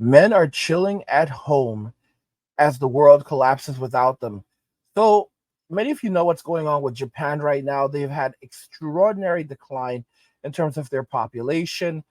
Men are chilling at home as the world collapses without them. So many of you know what's going on with Japan right now. They've had extraordinary decline in terms of their population,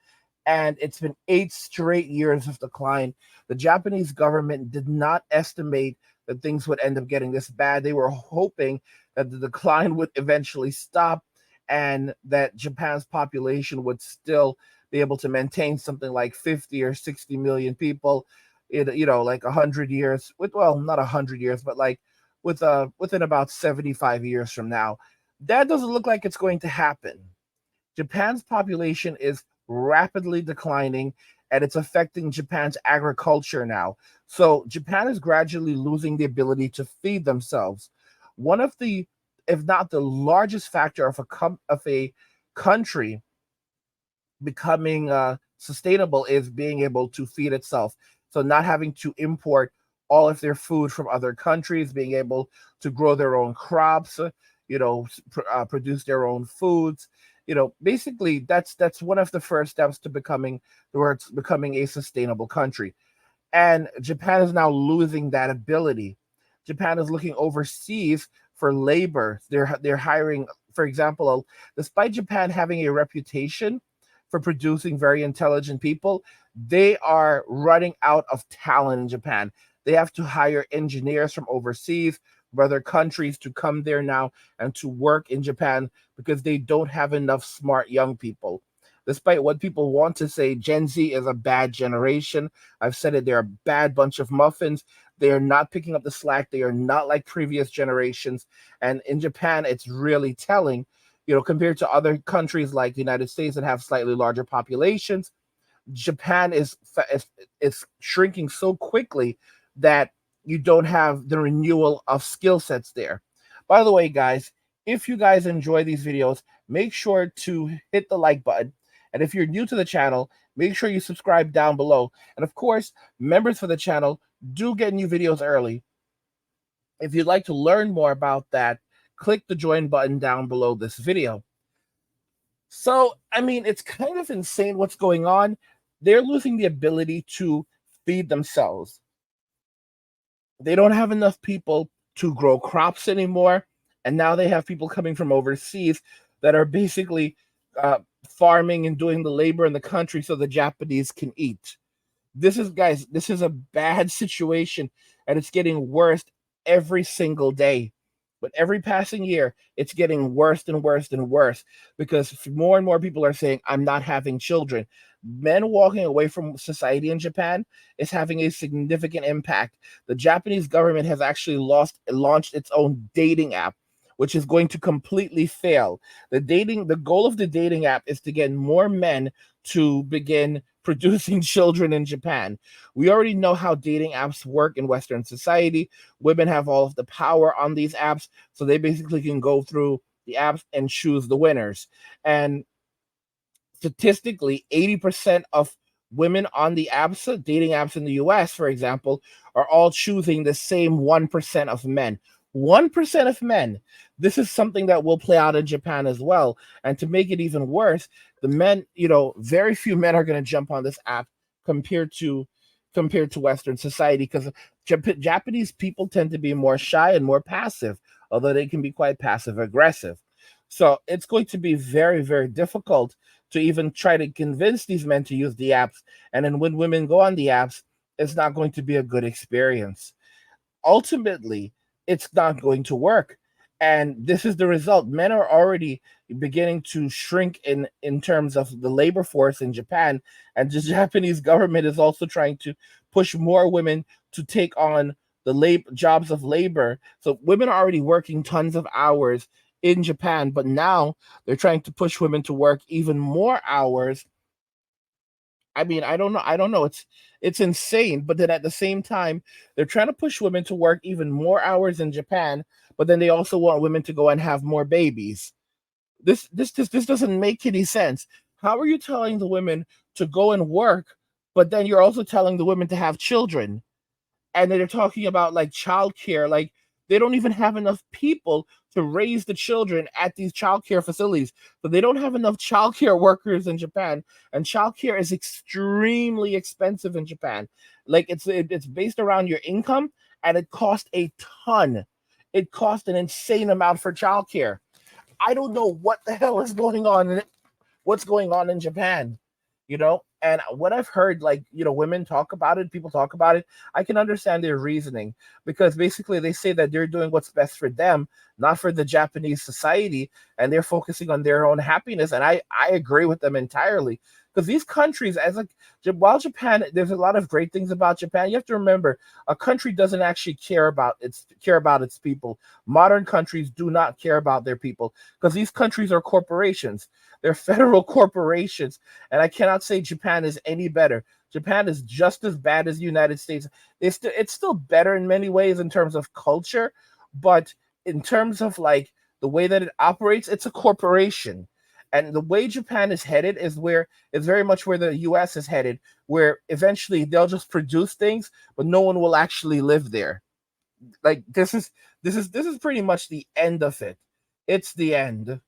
and it's been 8 straight years of decline. The Japanese government did not estimate that things would end up getting this bad. They were hoping that the decline would eventually stop and that Japan's population would still be able to maintain something like 50 or 60 million people in, like 100 years, with, well, not 100 years, but like within about 75 years from now. That doesn't look like it's going to happen. Japan's population is rapidly declining, and it's affecting Japan's agriculture now. So Japan is gradually losing the ability to feed themselves. One of the, if not the largest factor of a country becoming sustainable is being able to feed itself. So not having to import all of their food from other countries, being able to grow their own crops, produce their own foods. Basically that's one of the first steps to becoming towards becoming a sustainable country. And Japan is now losing that ability. Japan is looking overseas for labor. They're hiring, for example, despite Japan having a reputation for producing very intelligent people, they are running out of talent in Japan. They have to hire engineers from overseas, from other countries, to come there now and to work in Japan because they don't have enough smart young people. Despite what people want to say, Gen Z is a bad generation. I've said it, they're a bad bunch of muffins. They are not picking up the slack. They are not like previous generations. And in Japan, it's really telling, compared to other countries like the United States that have slightly larger populations. Japan is shrinking so quickly that you don't have the renewal of skill sets there. By the way, guys, if you guys enjoy these videos, make sure to hit the like button. And if you're new to the channel, make sure you subscribe down below. And of course, members for the channel do get new videos early. If you'd like to learn more about that, click the join button down below this video. So, I mean, it's kind of insane what's going on. They're losing the ability to feed themselves. They don't have enough people to grow crops anymore. And now they have people coming from overseas that are basically farming and doing the labor in the country so the Japanese can eat. Guys, this is a bad situation, and it's getting worse every single day. But every passing year, it's getting worse and worse and worse because more and more people are saying, I'm not having children. Men walking away from society in Japan is having a significant impact. The Japanese government has actually launched its own dating app, which is going to completely fail. The goal of the dating app is to get more men to begin producing children in Japan. We already know how dating apps work in Western society. Women have all of the power on these apps, so they basically can go through the apps and choose the winners. And statistically, 80% of women on the apps, dating apps in the US, for example, are all choosing the same 1% of men. 1% of men. This is something that will play out in Japan as well. And to make it even worse, the men, very few men are going to jump on this app compared to Western society because Japanese people tend to be more shy and more passive, although they can be quite passive aggressive. So it's going to be very, very difficult to even try to convince these men to use the apps. And then when women go on the apps, it's not going to be a good experience. Ultimately, it's not going to work. And this is the result. Men are already beginning to shrink in terms of the labor force in Japan. And the Japanese government is also trying to push more women to take on the jobs of labor. So women are already working tons of hours in Japan, but now they're trying to push women to work even more hours. I mean, I don't know. It's insane. But then at the same time, they're trying to push women to work even more hours in Japan, but then they also want women to go and have more babies. This doesn't make any sense. How are you telling the women to go and work, but then you're also telling the women to have children? And they're talking about like childcare, like they don't even have enough people to raise the children at these childcare facilities. So they don't have enough childcare workers in Japan, and childcare is extremely expensive in Japan. Like it's based around your income, and it costs a ton. It costs an insane amount for childcare. I don't know what the hell is going on in what's going on in Japan, you know? And what I've heard, like, women talk about it, people talk about it, I can understand their reasoning because basically they say that they're doing what's best for them, not for the Japanese society, and they're focusing on their own happiness. And I agree with them entirely because these countries, as like, while Japan, there's a lot of great things about Japan. You have to remember, a country doesn't actually care about its people. Modern countries do not care about their people because these countries are corporations. They're federal corporations, and I cannot say Japan is any better. Japan is just as bad as the United States. It's still better in many ways in terms of culture, but in terms of like the way that it operates, it's a corporation. And the way Japan is headed is very much where the US is headed, where eventually they'll just produce things, but no one will actually live there. Like this is pretty much the end of it. It's the end.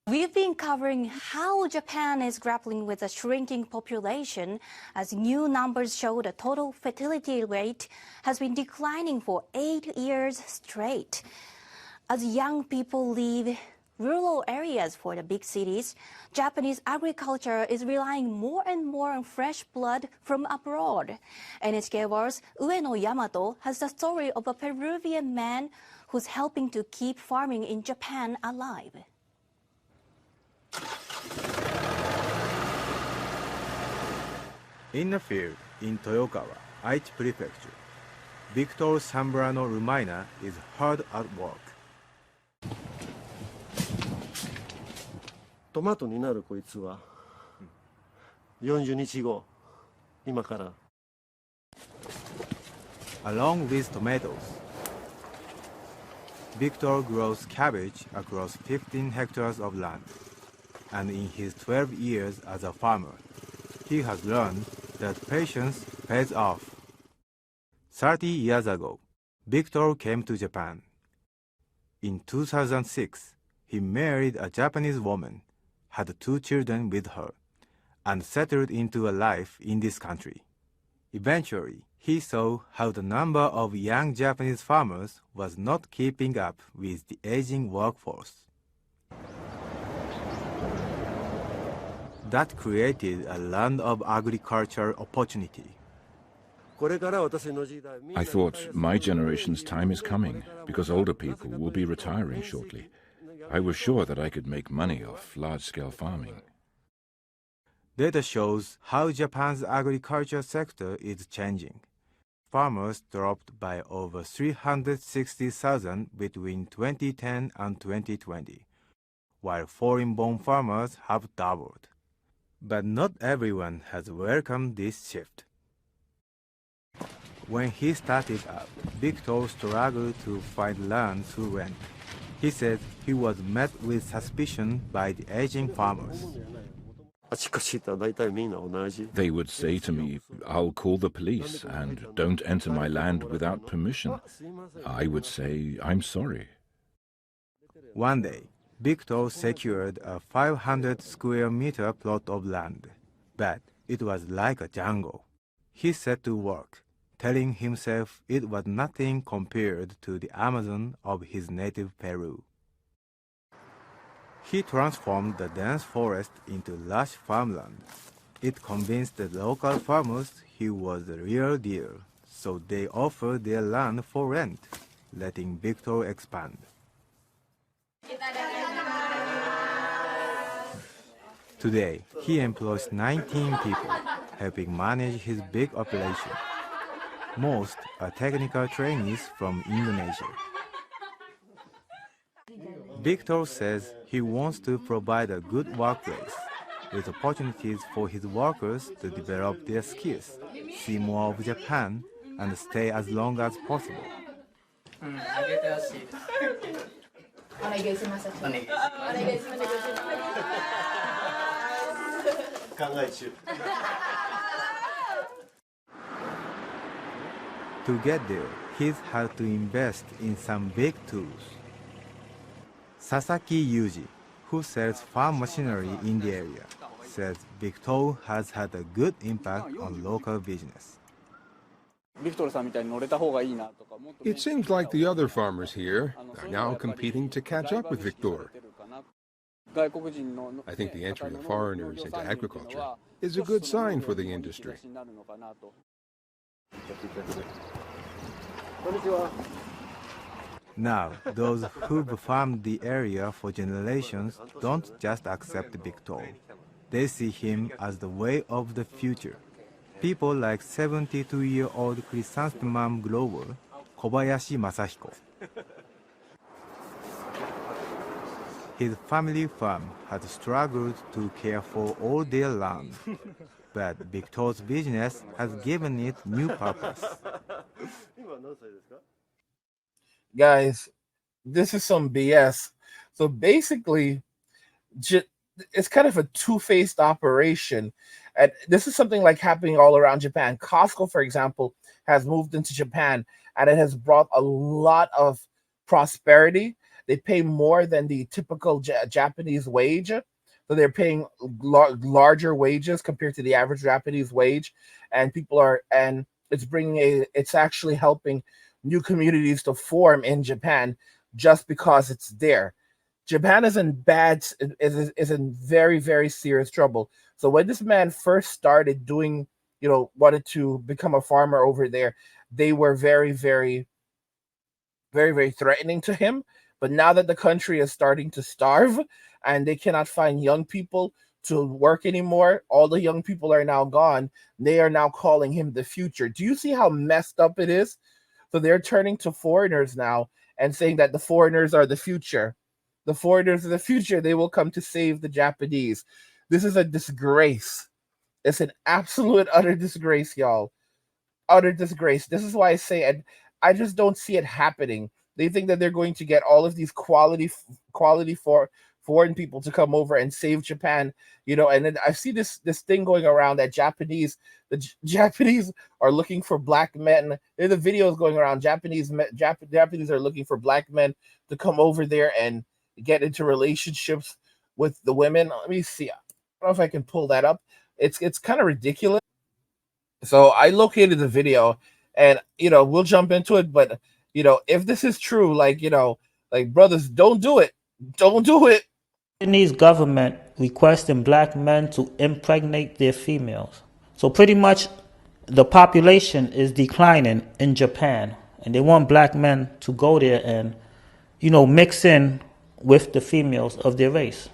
We've been covering how Japan is grappling with a shrinking population as new numbers show the total fertility rate has been declining for 8 years straight. As young people leave rural areas for the big cities, Japanese agriculture is relying more and more on fresh blood from abroad. NHK World's Ueno Yamato has the story of a Peruvian man who's helping to keep farming in Japan alive. In a field in Toyokawa, Aichi Prefecture, Victor Zambrano Rumaina is hard at work. トマトになるこいつは40日後今から Along with tomatoes, Victor grows cabbage across 15 hectares of land, and in his 12 years as a farmer, he has learned that patience pays off. 30 years ago, Victor came to Japan. In 2006, he married a Japanese woman, had 2 children with her, and settled into a life in this country. Eventually, he saw how the number of young Japanese farmers was not keeping up with the aging workforce. That created a land of agriculture opportunity. I thought my generation's time is coming because older people will be retiring shortly. I was sure that I could make money off large-scale farming. Data shows how Japan's agriculture sector is changing. Farmers dropped by over 360,000 between 2010 and 2020, while foreign-born farmers have doubled. But not everyone has welcomed this shift. When he started out, Victor struggled to find land to rent. He said he was met with suspicion by the aging farmers. They would say to me, "I'll call the police and don't enter my land without permission." I would say, "I'm sorry." One day, Victor secured a 500 square meter plot of land, but it was like a jungle. He set to work, telling himself it was nothing compared to the Amazon of his native Peru. He transformed the dense forest into lush farmland. It convinced the local farmers he was the real deal, so they offered their land for rent, letting Victor expand. Today, he employs 19 people, helping manage his big operation. Most are technical trainees from Indonesia. Victor says he wants to provide a good workplace with opportunities for his workers to develop their skills, see more of Japan, and stay as long as possible. To get there, he's had to invest in some big tools. Sasaki Yuji, who sells farm machinery in the area, says Victor has had a good impact on local business. It seems like the other farmers here are now competing to catch up with Victor. I think the entry of foreigners into agriculture is a good sign for the industry. Now, those who've farmed the area for generations don't just accept Victor. They see him as the way of the future. People like 72-year-old chrysanthemum grower Kobayashi Masahiko. His family farm had struggled to care for all their land, but Victor's business has given it new purpose. Guys, this is some BS. So basically, it's kind of a two-faced operation. And this is something like happening all around Japan. Costco, for example, has moved into Japan, and it has brought a lot of prosperity. They pay more than the typical Japanese wage. So they're paying larger wages compared to the average Japanese wage. And it's actually helping new communities to form in Japan just because it's there. Japan is in very, very serious trouble. So when this man first started doing, wanted to become a farmer over there, they were very, very, very, very threatening to him. But now that the country is starting to starve and they cannot find young people to work anymore, all the young people are now gone. They are now calling him the future. Do you see how messed up it is? So they're turning to foreigners now and saying that the foreigners are the future. The foreigners are the future. They will come to save the Japanese. This is a disgrace. It's an absolute utter disgrace, y'all. Utter disgrace. This is why I say it. I just don't see it happening. They think that they're going to get all of these quality for foreign people to come over and save Japan, and then I see this thing going around that Japanese are looking for black men. There's the videos going around. Japanese are looking for black men to come over there and get into relationships with the women. Let me see. I don't know if I can pull that up. It's kind of ridiculous. So I located the video, and we'll jump into it. But if this is true, like brothers, don't do it. Don't do it. Japanese government requesting black men to impregnate their females. So pretty much the population is declining in Japan, and they want black men to go there and, mix in with the females of their race.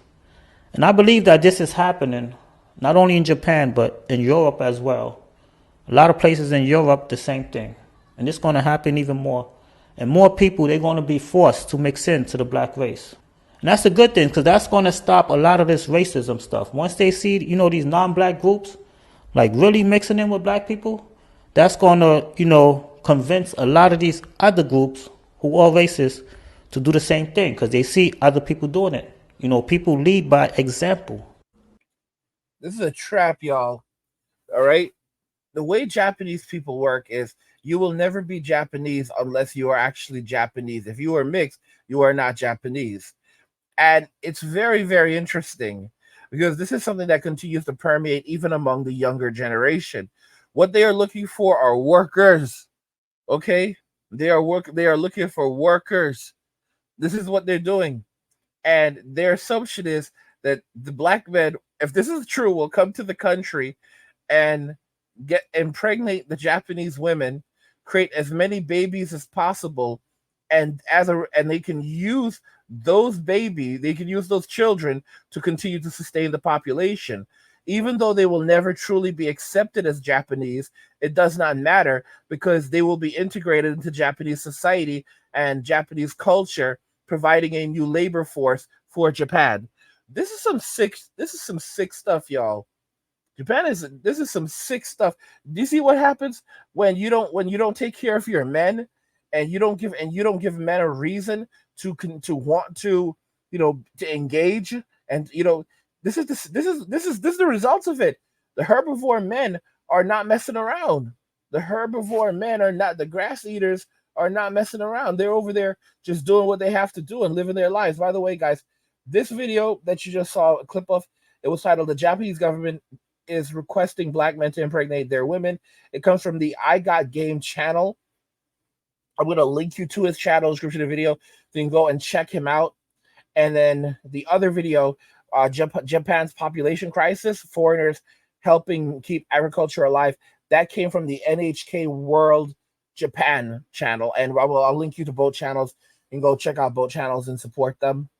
And I believe that this is happening not only in Japan, but in Europe as well. A lot of places in Europe, the same thing. And it's going to happen even more. And more people, they're going to be forced to mix into the black race. And that's a good thing, because that's going to stop a lot of this racism stuff. Once they see, these non-black groups, like really mixing in with black people, that's going to, convince a lot of these other groups who are racist to do the same thing, because they see other people doing it. People lead by example. This is a trap, y'all. All right? The way Japanese people work is you will never be Japanese unless you are actually Japanese. If you are mixed, you are not Japanese. And it's very, very interesting because this is something that continues to permeate even among the younger generation. What they are looking for are workers. Okay? They are looking for workers. This is what they're doing. And their assumption is that the black men, if this is true, will come to the country and impregnate the Japanese women, create as many babies as possible, and they can use those children to continue to sustain the population. Even though they will never truly be accepted as Japanese, it does not matter because they will be integrated into Japanese society and Japanese culture, providing a new labor force for Japan. This is some sick stuff, y'all. This is some sick stuff. Do you see what happens when you don't take care of your men, and you don't give men a reason to want to to engage, and this is the results of it. The herbivore men are not messing around. The herbivore men are not. The grass eaters are not messing around. They're over there just doing what they have to do and living their lives. By the way, guys, this video that you just saw a clip of, it was titled "The Japanese Government is Requesting Black Men to Impregnate Their Women." It comes from the I Got Game channel. I'm going to link you to his channel description of the video. So you can go and check him out. And then the other video, Japan's population crisis, foreigners helping keep agriculture alive. That came from the NHK World Japan channel. And I'll link you to both channels. You can go check out both channels and support them.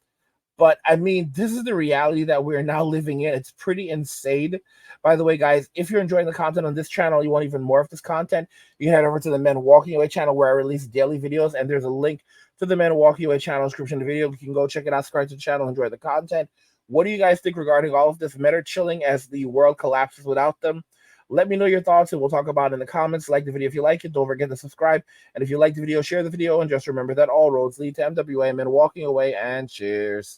But I mean, this is the reality that we're now living in. It's pretty insane. By the way, guys, if you're enjoying the content on this channel, you want even more of this content, you can head over to the Men Walking Away channel where I release daily videos. And there's a link to the Men Walking Away channel description of the video. You can go check it out, subscribe to the channel, enjoy the content. What do you guys think regarding all of this? Men are chilling as the world collapses without them. Let me know your thoughts and we'll talk about it in the comments. Like the video if you like it. Don't forget to subscribe. And if you like the video, share the video. And just remember that all roads lead to MWA Men Walking Away. And cheers.